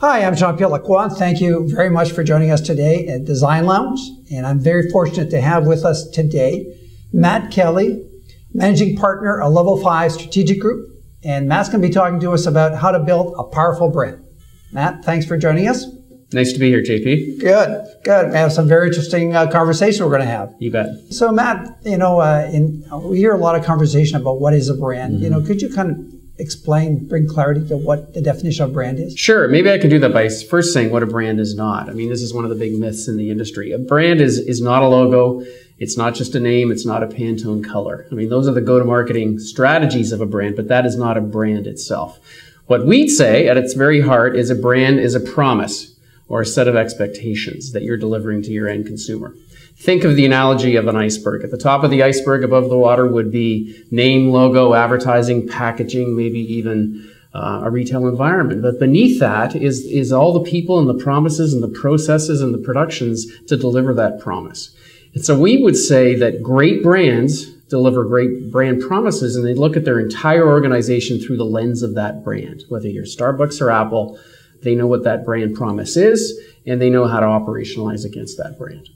Hi, I'm Jean-Pierre. Thank you very much for joining us today at Design Lounge. And I'm very fortunate to have with us today Matt Kelly, Managing Partner of Level 5 Strategic Group. And Matt's going to be talking to us about how to build a powerful brand. Matt, thanks for joining us. Nice to be here, JP. Good. We have some very interesting conversation we're going to have. You bet. So Matt, we hear a lot of conversation about what is a brand. Could you kind of explain, bring clarity to what the definition of brand is? Sure. Maybe I could do that by first saying what a brand is not. I mean, this is one of the big myths in the industry. A brand is not a logo. It's not just a name. It's not a Pantone color. I mean, those are the go-to-marketing strategies of a brand, but that is not a brand itself. What we'd say at its very heart is a brand is a promise or a set of expectations that you're delivering to your end consumer. Think of the analogy of an iceberg. At the top of the iceberg above the water would be name, logo, advertising, packaging, maybe even a retail environment. But beneath that is all the people and the promises and the processes and the productions to deliver that promise. And so we would say that great brands deliver great brand promises, and they look at their entire organization through the lens of that brand. Whether you're Starbucks or Apple, they know what that brand promise is, and they know how to operationalize against that brand.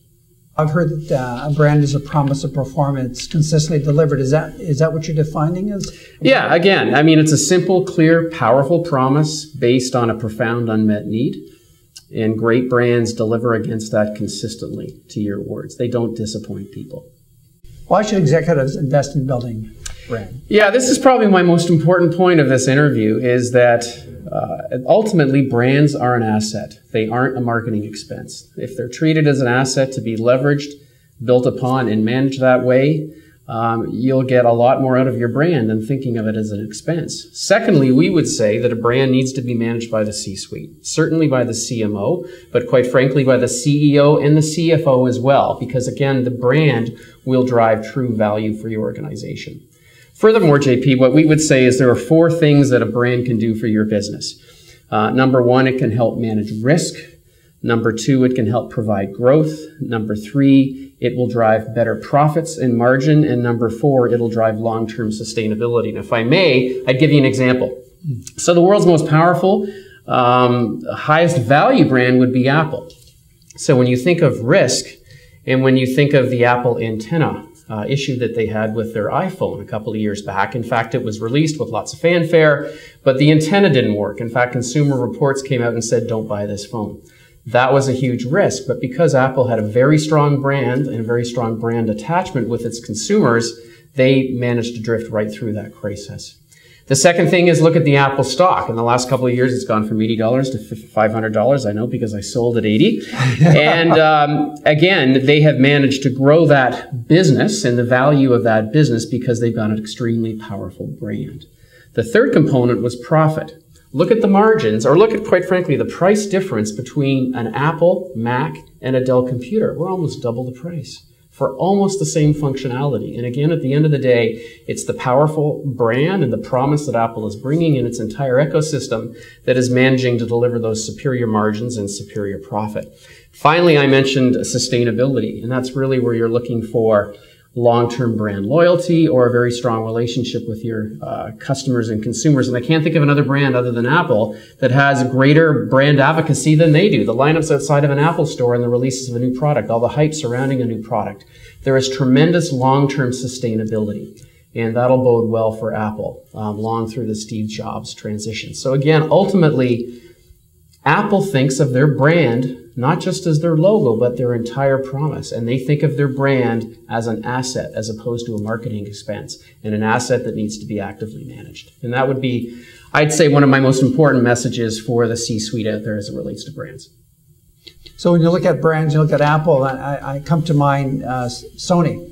I've heard that a brand is a promise of performance consistently delivered. Is that what you're defining as? Yeah, again, I mean, it's a simple, clear, powerful promise based on a profound unmet need. And great brands deliver against that consistently, to your words. They don't disappoint people. Why should executives invest in building brand? Yeah, this is probably my most important point of this interview, is that ultimately brands are an asset. They aren't a marketing expense. If they're treated as an asset to be leveraged, built upon, and managed that way, you'll get a lot more out of your brand than thinking of it as an expense. Secondly, we would say that a brand needs to be managed by the C-suite, certainly by the CMO, but quite frankly by the CEO and the CFO as well, because again, the brand will drive true value for your organization. Furthermore, JP, what we would say is there are 4 things that a brand can do for your business. Number 1, it can help manage risk. Number 2, it can help provide growth. Number 3, it will drive better profits and margin. And number 4, it'll drive long-term sustainability. And if I may, I'd give you an example. So the world's most powerful, highest value brand would be Apple. So when you think of risk and when you think of the Apple antenna issue that they had with their iPhone a couple of years back. In fact, it was released with lots of fanfare, but the antenna didn't work. In fact, Consumer Reports came out and said, don't buy this phone. That was a huge risk, but because Apple had a very strong brand and a very strong brand attachment with its consumers, they managed to drift right through that crisis. The second thing is look at the Apple stock. In the last couple of years, it's gone from $80 to $500. I know because I sold at 80. And again, they have managed to grow that business and the value of that business because they've got an extremely powerful brand. The third component was profit. Look at the margins, or look at, quite frankly, the price difference between an Apple, Mac, and a Dell computer. We're almost double the price for almost the same functionality. And again, at the end of the day, it's the powerful brand and the promise that Apple is bringing in its entire ecosystem that is managing to deliver those superior margins and superior profit. Finally, I mentioned sustainability, and that's really where you're looking for long-term brand loyalty or a very strong relationship with your customers and consumers. And I can't think of another brand other than Apple that has greater brand advocacy than they do. The lineups outside of an Apple store and the releases of a new product, all the hype surrounding a new product. There is tremendous long-term sustainability, and that'll bode well for Apple long through the Steve Jobs transition. So again, ultimately, Apple thinks of their brand not just as their logo, but their entire promise. And they think of their brand as an asset as opposed to a marketing expense, and an asset that needs to be actively managed. And that would be, I'd say, one of my most important messages for the C-suite out there as it relates to brands. So when you look at brands, you look at Apple, I come to mind Sony.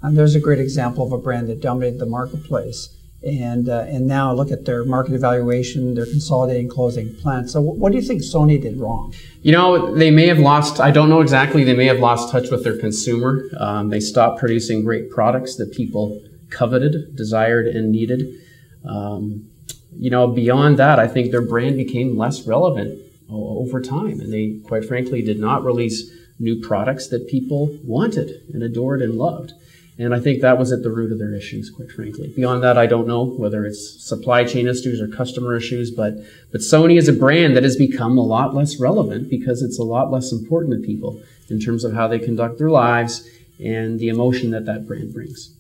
And there's a great example of a brand that dominated the marketplace. And now look at their market evaluation, their consolidating, closing plants. So what do you think Sony did wrong? You know, they may have lost, I don't know exactly, they may have lost touch with their consumer. They stopped producing great products that people coveted, desired, and needed. You know, beyond that, I think their brand became less relevant over time. And they, quite frankly, did not release new products that people wanted and adored and loved. And I think that was at the root of their issues, quite frankly. Beyond that, I don't know whether it's supply chain issues or customer issues, but Sony is a brand that has become a lot less relevant because it's a lot less important to people in terms of how they conduct their lives and the emotion that that brand brings.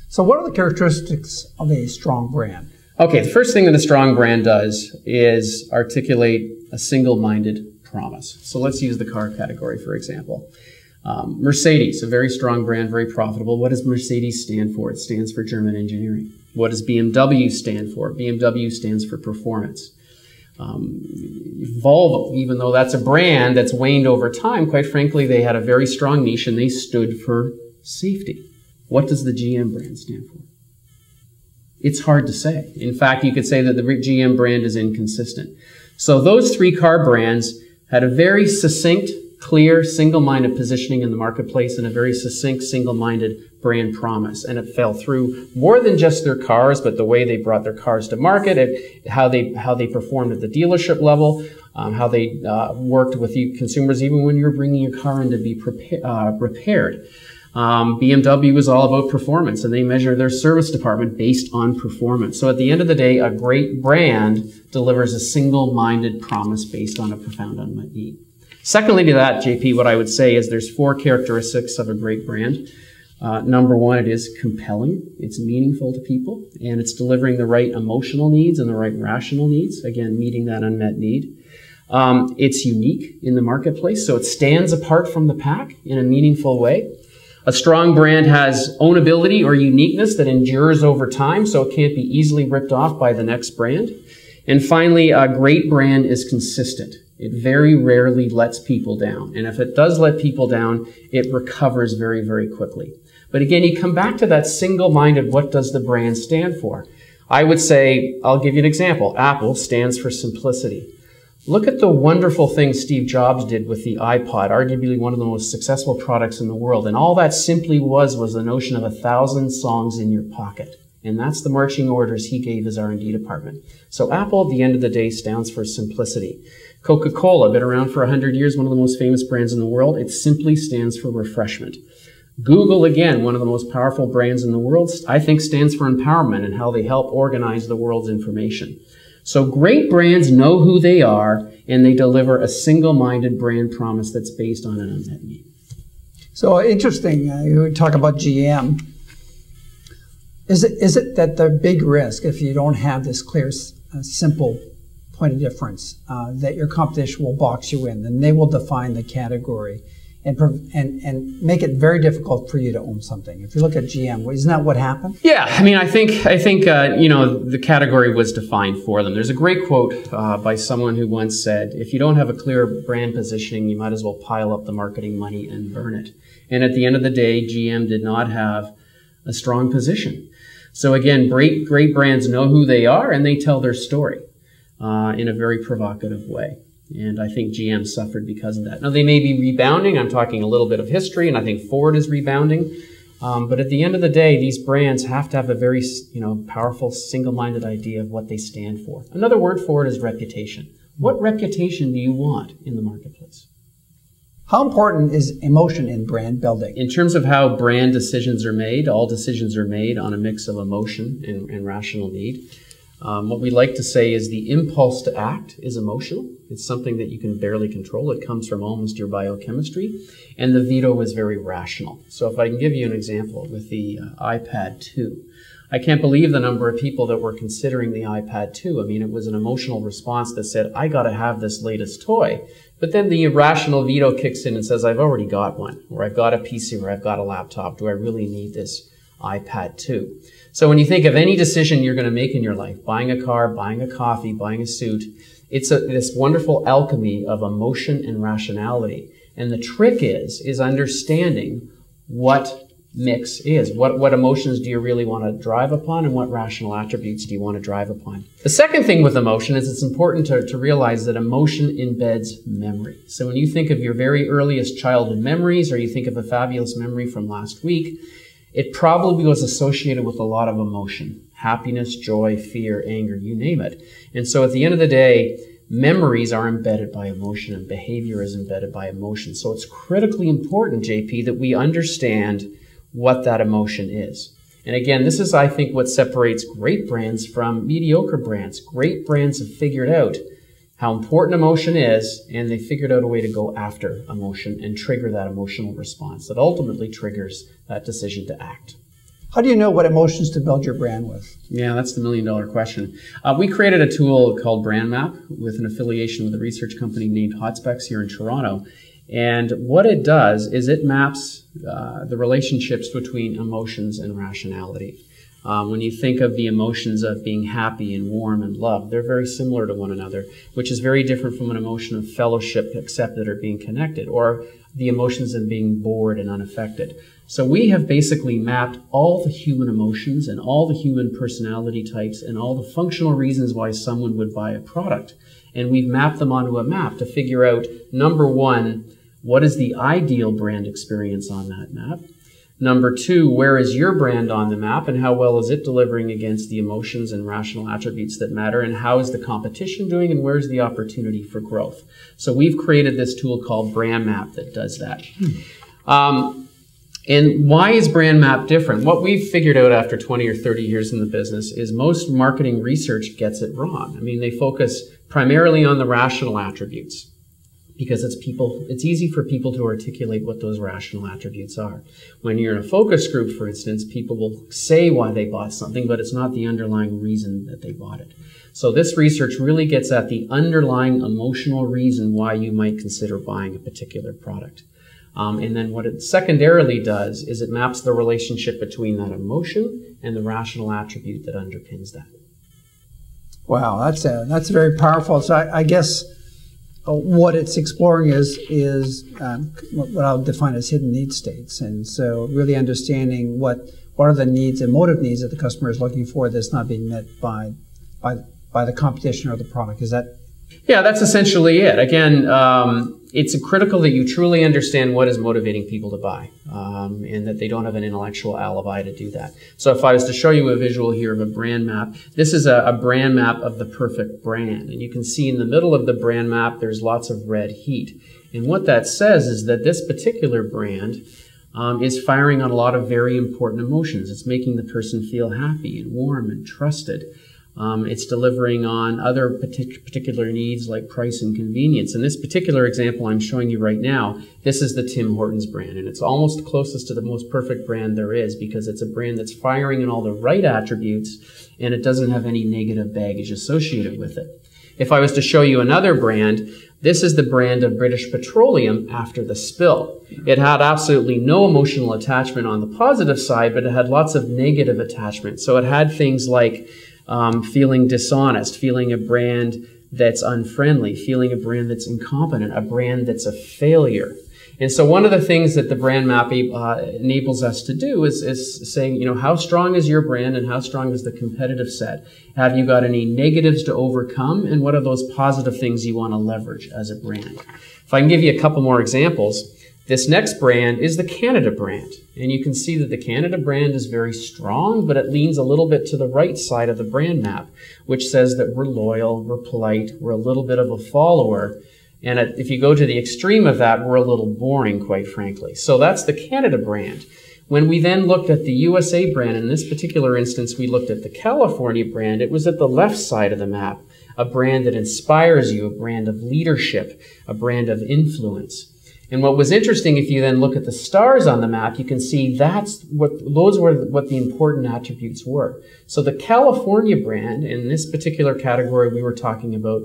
So what are the characteristics of a strong brand? Okay, the first thing that a strong brand does is articulate a single-minded promise. So let's use the car category, for example. Mercedes, a very strong brand, very profitable. What does Mercedes stand for? It stands for German engineering. What does BMW stand for? BMW stands for performance. Volvo, even though that's a brand that's waned over time, quite frankly, they had a very strong niche and they stood for safety. What does the GM brand stand for? It's hard to say. In fact, you could say that the GM brand is inconsistent. So those three car brands had a very succinct, clear, single-minded positioning in the marketplace and a very succinct, single-minded brand promise. And it fell through more than just their cars, but the way they brought their cars to market, how they performed at the dealership level, how they worked with you consumers even when you're bringing your car in to be repaired. BMW was all about performance, and they measure their service department based on performance. So at the end of the day, a great brand delivers a single-minded promise based on a profound unmet need. Secondly to that, JP, what I would say is there's four characteristics of a great brand. Number one, it is compelling. It's meaningful to people, and it's delivering the right emotional needs and the right rational needs, again, meeting that unmet need. It's unique in the marketplace, so it stands apart from the pack in a meaningful way. A strong brand has ownability or uniqueness that endures over time, so it can't be easily ripped off by the next brand. And finally, a great brand is consistent. It very rarely lets people down. And if it does let people down, it recovers very, very quickly. But again, you come back to that single-minded, what does the brand stand for? I would say, I'll give you an example. Apple stands for simplicity. Look at the wonderful things Steve Jobs did with the iPod, arguably one of the most successful products in the world. And all that simply was the notion of 1,000 songs in your pocket. And that's the marching orders he gave his R&D department. So Apple, at the end of the day, stands for simplicity. Coca-Cola, been around for 100 years, one of the most famous brands in the world. It simply stands for refreshment. Google, again, one of the most powerful brands in the world, I think stands for empowerment and how they help organize the world's information. So great brands know who they are, and they deliver a single-minded brand promise that's based on an unmet need. So interesting, you talk about GM. Is it that the big risk, if you don't have this clear, simple point of difference, that your competition will box you in, and they will define the category and make it very difficult for you to own something? If you look at GM, isn't that what happened? Yeah, I mean, I think the category was defined for them. There's a great quote by someone who once said, if you don't have a clear brand positioning, you might as well pile up the marketing money and burn it. And at the end of the day, GM did not have a strong position. So again, great brands know who they are and they tell their story in a very provocative way. And I think GM suffered because of that. Now, they may be rebounding. I'm talking a little bit of history, and I think Ford is rebounding. But at the end of the day, these brands have to have a very powerful, single-minded idea of what they stand for. Another word for it is reputation. What reputation do you want in the marketplace? How important is emotion in brand building? In terms of how brand decisions are made, all decisions are made on a mix of emotion and rational need. What we like to say is the impulse to act is emotional. It's something that you can barely control. It comes from almost your biochemistry. And the veto is very rational. So if I can give you an example with the iPad 2. I can't believe the number of people that were considering the iPad 2. I mean, it was an emotional response that said, I got to have this latest toy. But then the irrational veto kicks in and says, I've already got one, or I've got a PC, or I've got a laptop. Do I really need this iPad 2? So when you think of any decision you're going to make in your life, buying a car, buying a coffee, buying a suit, it's this wonderful alchemy of emotion and rationality. And the trick is understanding what mix is. What emotions do you really want to drive upon, and what rational attributes do you want to drive upon? The second thing with emotion is it's important to realize that emotion embeds memory. So when you think of your very earliest childhood memories, or you think of a fabulous memory from last week, it probably was associated with a lot of emotion. Happiness, joy, fear, anger, you name it. And so at the end of the day, memories are embedded by emotion, and behavior is embedded by emotion. So it's critically important, JP, that we understand what that emotion is. And again, this is, I think, what separates great brands from mediocre brands. Great brands have figured out how important emotion is, and they figured out a way to go after emotion and trigger that emotional response that ultimately triggers that decision to act. How do you know what emotions to build your brand with? Yeah, that's the million-dollar question. We created a tool called Brand Map with an affiliation with a research company named HotSpecs here in Toronto. And what it does is it maps the relationships between emotions and rationality. When you think of the emotions of being happy and warm and love, they're very similar to one another, which is very different from an emotion of fellowship, accepted, or being connected, or the emotions of being bored and unaffected. So we have basically mapped all the human emotions and all the human personality types and all the functional reasons why someone would buy a product. And we've mapped them onto a map to figure out, number one, what is the ideal brand experience on that map? Number two, where is your brand on the map and how well is it delivering against the emotions and rational attributes that matter, and how is the competition doing and where's the opportunity for growth? So we've created this tool called Brand Map that does that. And why is Brand Map different? What we've figured out after 20 or 30 years in the business is most marketing research gets it wrong. I mean, they focus primarily on the rational attributes, because it's easy for people to articulate what those rational attributes are. When you're in a focus group, for instance, people will say why they bought something, but it's not the underlying reason that they bought it. So this research really gets at the underlying emotional reason why you might consider buying a particular product. And then what it secondarily does is it maps the relationship between that emotion and the rational attribute that underpins that. Wow, that's very powerful. So I guess what it's exploring is what I'll define as hidden need states, and so really understanding what are the needs, emotive needs that the customer is looking for that's not being met by the competition or the product. Is that? Yeah, that's essentially it. Again, it's critical that you truly understand what is motivating people to buy, and that they don't have an intellectual alibi to do that. So if I was to show you a visual here of a brand map, this is a brand map of the perfect brand. And you can see in the middle of the brand map, there's lots of red heat. And what that says is that this particular brand is firing on a lot of very important emotions. It's making the person feel happy and warm and trusted. It's delivering on other particular needs like price and convenience. In this particular example I'm showing you right now, this is the Tim Hortons brand, and it's almost closest to the most perfect brand there is because it's a brand that's firing on all the right attributes and it doesn't have any negative baggage associated with it. If I was to show you another brand, this is the brand of British Petroleum after the spill. It had absolutely no emotional attachment on the positive side, but it had lots of negative attachment. So it had things like feeling dishonest, feeling a brand that's unfriendly, feeling a brand that's incompetent, a brand that's a failure. And so one of the things that the brand map enables us to do is saying, you know, how strong is your brand and how strong is the competitive set? Have you got any negatives to overcome? And what are those positive things you want to leverage as a brand? If I can give you a couple more examples, this next brand is the Canada brand. And you can see that the Canada brand is very strong, but it leans a little bit to the right side of the brand map, which says that we're loyal, we're polite, we're a little bit of a follower. And if you go to the extreme of that, we're a little boring, quite frankly. So that's the Canada brand. When we then looked at the USA brand, in this particular instance, we looked at the California brand, it was at the left side of the map, a brand that inspires you, a brand of leadership, a brand of influence. And what was interesting, if you then look at the stars on the map, you can see those were what the important attributes were. So the California brand, in this particular category, we were talking about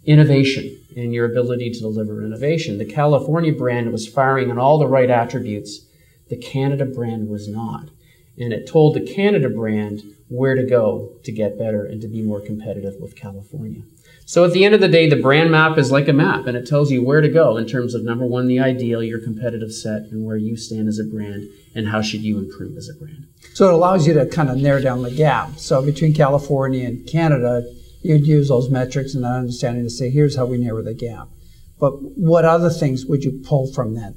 innovation and your ability to deliver innovation. The California brand was firing on all the right attributes. The Canada brand was not. And it told the Canada brand where to go to get better and to be more competitive with California. So at the end of the day, the brand map is like a map, and it tells you where to go in terms of, number one, the ideal, your competitive set, and where you stand as a brand, and how should you improve as a brand. So it allows you to kind of narrow down the gap. So between California and Canada, you'd use those metrics and that understanding to say, here's how we narrow the gap. But what other things would you pull from that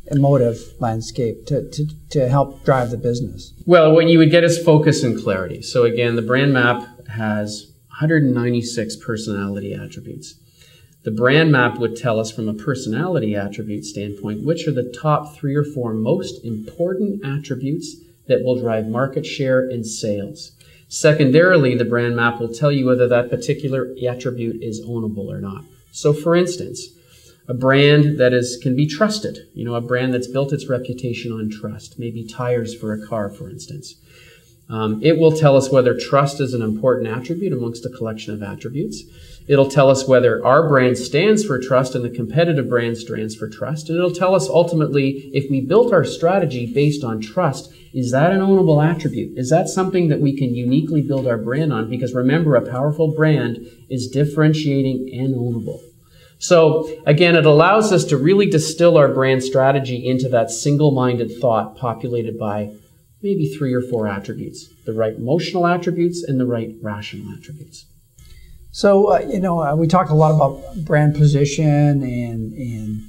emotive landscape to help drive the business? Well, what you would get is focus and clarity. So again, the brand map has 196 personality attributes. The brand map would tell us from a personality attribute standpoint, which are the top 3 or 4 most important attributes that will drive market share and sales. Secondarily, the brand map will tell you whether that particular attribute is ownable or not. So for instance, a brand that can be trusted, a brand that's built its reputation on trust, maybe tires for a car, for instance. It will tell us whether trust is an important attribute amongst a collection of attributes. It'll tell us whether our brand stands for trust and the competitive brand stands for trust. And it'll tell us ultimately, if we built our strategy based on trust, is that an ownable attribute? Is that something that we can uniquely build our brand on? Because remember, a powerful brand is differentiating and ownable. So again, it allows us to really distill our brand strategy into that single-minded thought populated by maybe 3 or 4 attributes, the right emotional attributes and the right rational attributes. So, we talk a lot about brand position and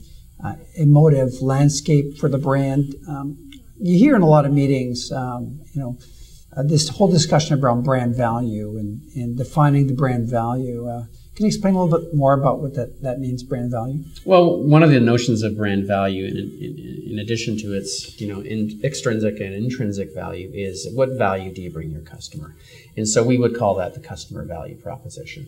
emotive landscape for the brand. You hear in a lot of meetings, this whole discussion around brand value and defining the brand value. Can you explain a little bit more about what that means, brand value? Well, one of the notions of brand value, in addition to its extrinsic and intrinsic value, is what value do you bring your customer? And so we would call that the customer value proposition.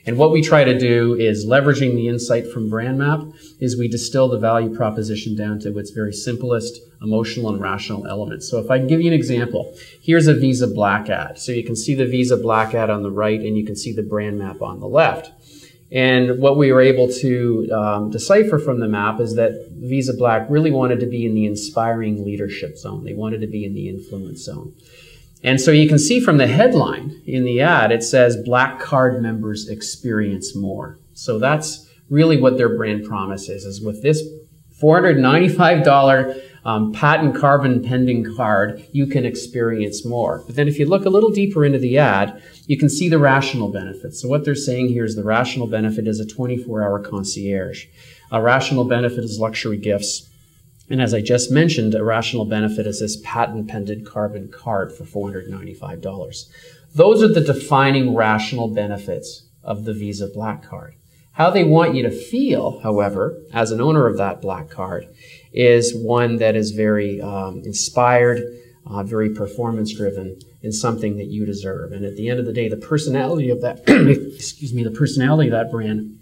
And what we try to do is, leveraging the insight from brand map, is we distill the value proposition down to its very simplest emotional and rational elements. So if I can give you an example, here's a Visa Black ad. So you can see the Visa Black ad on the right and you can see the brand map on the left. And what we were able to decipher from the map is that Visa Black really wanted to be in the inspiring leadership zone. They wanted to be in the influence zone. And so you can see from the headline in the ad, it says Black Card members experience more. So that's really what their brand promise is with this $495 patent carbon pending card, you can experience more. But then if you look a little deeper into the ad, you can see the rational benefits. So what they're saying here is the rational benefit is a 24-hour concierge. A rational benefit is luxury gifts. And as I just mentioned, a rational benefit is this patent-pending carbon card for $495. Those are the defining rational benefits of the Visa Black Card. How they want you to feel, however, as an owner of that Black Card, is one that is very inspired, very performance-driven, and something that you deserve. And at the end of the day, the personality of that, the personality of that brand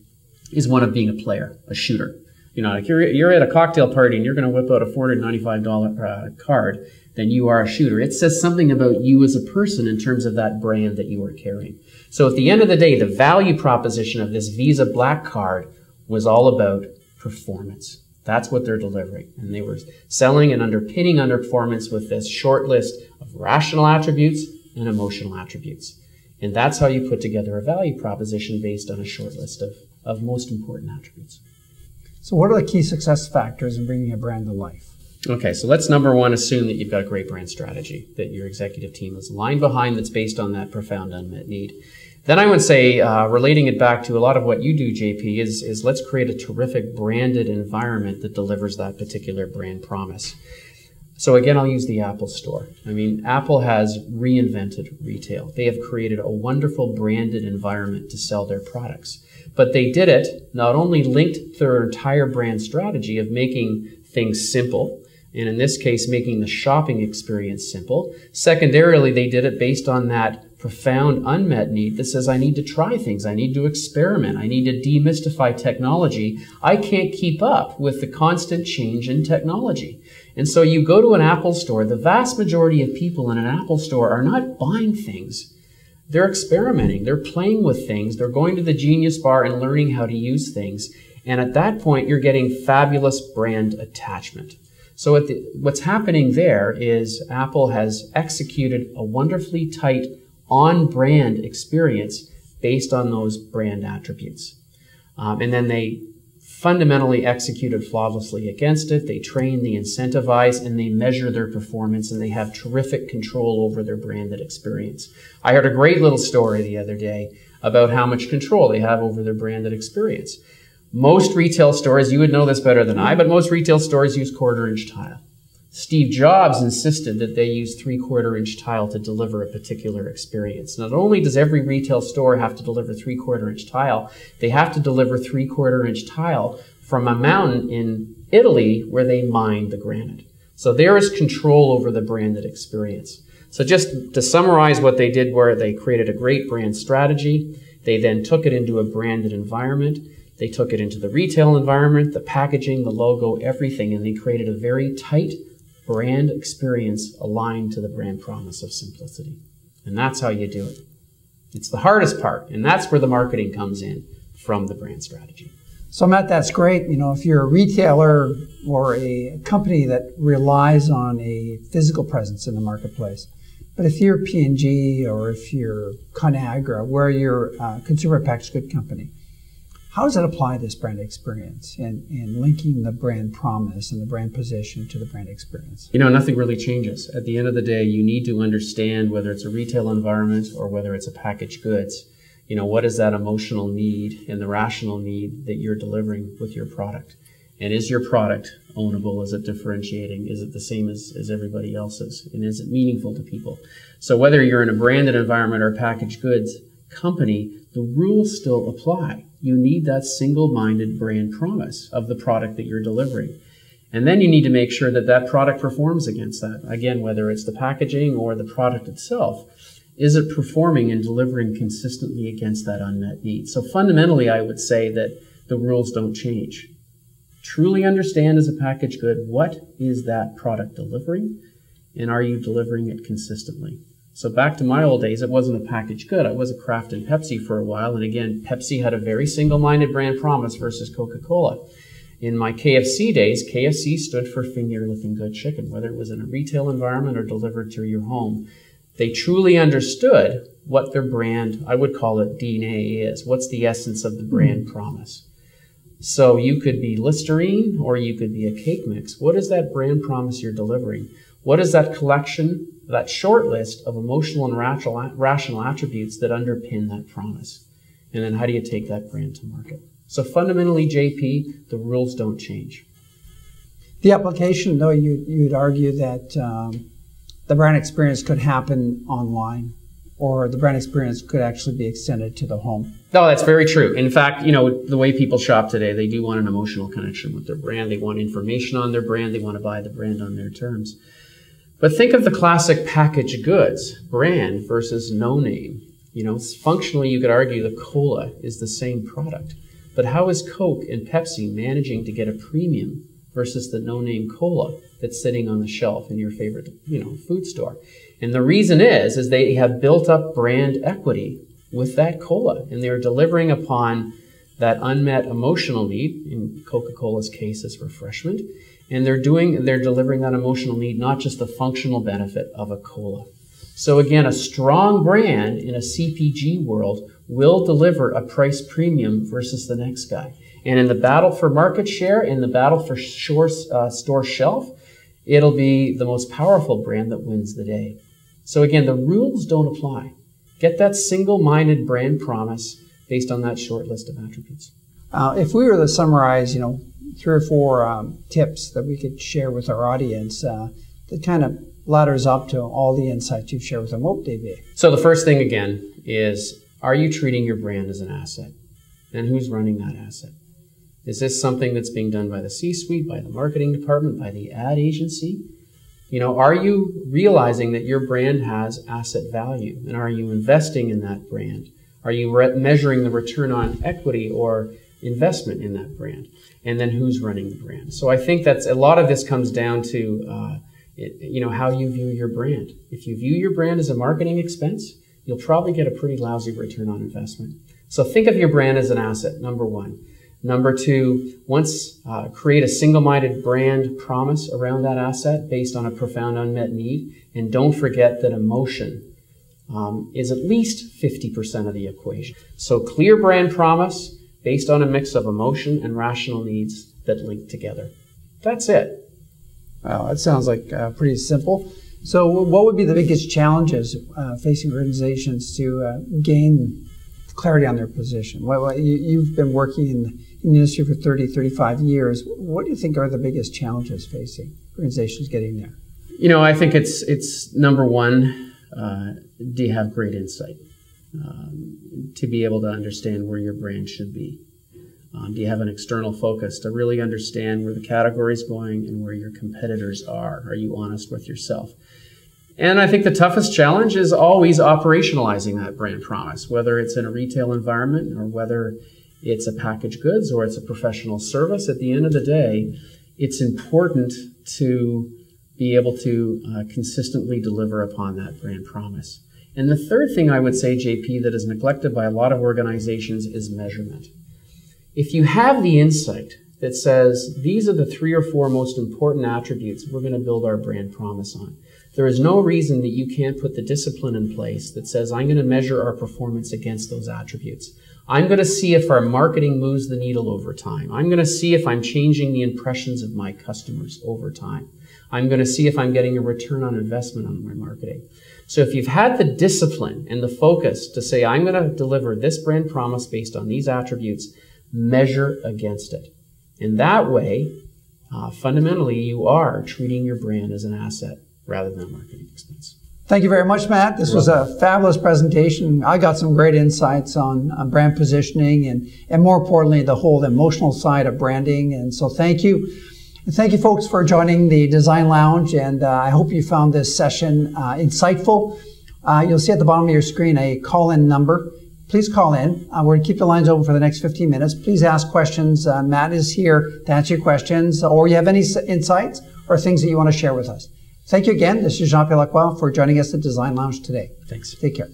is one of being a player, a shooter. Like you're at a cocktail party and you're going to whip out a $495 card, then you are a shooter. It says something about you as a person in terms of that brand that you are carrying. So at the end of the day, the value proposition of this Visa Black Card was all about performance. That's what they're delivering. And they were selling and underpinning performance with this short list of rational attributes and emotional attributes. And that's how you put together a value proposition based on a short list of most important attributes. So what are the key success factors in bringing a brand to life? Okay, so let's number one assume that you've got a great brand strategy that your executive team is aligned behind, that's based on that profound unmet need. Then I would say, relating it back to a lot of what you do, JP, is let's create a terrific branded environment that delivers that particular brand promise. So again, I'll use the Apple Store. I mean, Apple has reinvented retail. They have created a wonderful branded environment to sell their products. But they did it not only linked to their entire brand strategy of making things simple, and in this case, making the shopping experience simple. Secondarily, they did it based on that profound unmet need that says, I need to try things, I need to experiment, I need to demystify technology. I can't keep up with the constant change in technology. And so you go to an Apple Store, the vast majority of people in an Apple Store are not buying things. They're experimenting, they're playing with things, they're going to the Genius Bar and learning how to use things. And at that point, you're getting fabulous brand attachment. So what's happening there is Apple has executed a wonderfully tight on-brand experience based on those brand attributes. And then they fundamentally executed flawlessly against it. They train, they incentivize, and they measure their performance, and they have terrific control over their branded experience. I heard a great little story the other day about how much control they have over their branded experience. Most retail stores, you would know this better than I, but most retail stores use quarter-inch tile. Steve Jobs insisted that they use 3/4-inch tile to deliver a particular experience. Not only does every retail store have to deliver 3/4-inch tile, they have to deliver 3/4-inch tile from a mountain in Italy where they mine the granite. So there is control over the branded experience. So just to summarize what they did, where they created a great brand strategy, they then took it into a branded environment, they took it into the retail environment, the packaging, the logo, everything, and they created a very tight brand experience aligned to the brand promise of simplicity. And that's how you do it. It's the hardest part, and that's where the marketing comes in from the brand strategy. So Matt, that's great. You know, if you're a retailer or a company that relies on a physical presence in the marketplace, but if you're P&G or if you're Conagra, where you're a consumer packaged good company, how does it apply this brand experience and linking the brand promise and the brand position to the brand experience? You know, nothing really changes. At the end of the day, you need to understand whether it's a retail environment or whether it's a packaged goods. You know, what is that emotional need and the rational need that you're delivering with your product? And is your product ownable? Is it differentiating? Is it the same as everybody else's? And is it meaningful to people? So whether you're in a branded environment or a packaged goods company, the rules still apply. You need that single-minded brand promise of the product that you're delivering. And then you need to make sure that that product performs against that. Again, whether it's the packaging or the product itself, is it performing and delivering consistently against that unmet need? So fundamentally, I would say that the rules don't change. Truly understand as a packaged good, what is that product delivering? And are you delivering it consistently? So back to my old days, it wasn't a packaged good. I was a Kraft and Pepsi for a while. And again, Pepsi had a very single-minded brand promise versus Coca-Cola. In my KFC days, KFC stood for finger-licking good chicken, whether it was in a retail environment or delivered to your home. They truly understood what their brand, I would call it DNA, is. What's the essence of the brand promise? So you could be Listerine or you could be a cake mix. What is that brand promise you're delivering? What is that collection, that short list of emotional and rational attributes that underpin that promise? And then how do you take that brand to market? So fundamentally, JP, the rules don't change. The application, though, you'd argue that the brand experience could happen online, or the brand experience could actually be extended to the home. No, that's very true. In fact, you know, the way people shop today, they do want an emotional connection with their brand. They want information on their brand. They want to buy the brand on their terms. But think of the classic packaged goods brand versus no name. You know, functionally, you could argue the cola is the same product. But how is Coke and Pepsi managing to get a premium versus the no-name cola that's sitting on the shelf in your favorite, you know, food store? And the reason is they have built up brand equity with that cola, and they're delivering upon that unmet emotional need. In Coca-Cola's case, is refreshment, and they're delivering that emotional need, not just the functional benefit of a cola. So again, a strong brand in a CPG world will deliver a price premium versus the next guy. And in the battle for market share, in the battle for store shelf, it'll be the most powerful brand that wins the day. So again, the rules don't apply. Get that single-minded brand promise based on that short list of attributes. If we were to summarize, you know, 3 or 4 tips that we could share with our audience that kind of ladders up to all the insights you've shared with them, what would they be? So the first thing, again, is are you treating your brand as an asset? And who's running that asset? Is this something that's being done by the C-suite, by the marketing department, by the ad agency? You know, are you realizing that your brand has asset value? And are you investing in that brand? Are you measuring the return on equity or investment in that brand? And then who's running the brand? So I think that's a lot of this comes down to, you know, how you view your brand. If you view your brand as a marketing expense, you'll probably get a pretty lousy return on investment. So think of your brand as an asset, number 1. Number 2, create a single-minded brand promise around that asset based on a profound unmet need. And don't forget that emotion is at least 50% of the equation. So clear brand promise based on a mix of emotion and rational needs that link together. That's it. Wow, that sounds like pretty simple. So what would be the biggest challenges facing organizations to gain clarity on their position. You've been working in the industry for 30, 35 years. What do you think are the biggest challenges facing organizations getting there? You know, I think it's number one, do you have great insight to be able to understand where your brand should be? Do you have an external focus to really understand where the category is going and where your competitors are? Are you honest with yourself? And I think the toughest challenge is always operationalizing that brand promise, whether it's in a retail environment or whether it's a packaged goods or it's a professional service. At the end of the day, it's important to be able to consistently deliver upon that brand promise. And the third thing I would say, JP, that is neglected by a lot of organizations is measurement. If you have the insight that says these are the 3 or 4 most important attributes we're going to build our brand promise on, there is no reason that you can't put the discipline in place that says I'm going to measure our performance against those attributes. I'm going to see if our marketing moves the needle over time. I'm going to see if I'm changing the impressions of my customers over time. I'm going to see if I'm getting a return on investment on my marketing. So if you've had the discipline and the focus to say, I'm going to deliver this brand promise based on these attributes, measure against it. In that way, fundamentally, you are treating your brand as an asset rather than a marketing expense. Thank you very much, Matt. This was a fabulous presentation. I got some great insights on brand positioning and more importantly, the whole emotional side of branding. And so thank you. And thank you, folks, for joining the Design Lounge. And I hope you found this session insightful. You'll see at the bottom of your screen a call-in number. Please call in. We're going to keep the lines open for the next 15 minutes. Please ask questions. Matt is here to answer your questions, or you have any insights or things that you want to share with us. Thank you again. This is Jean-Pierre for joining us at Design Lounge today. Thanks. Take care.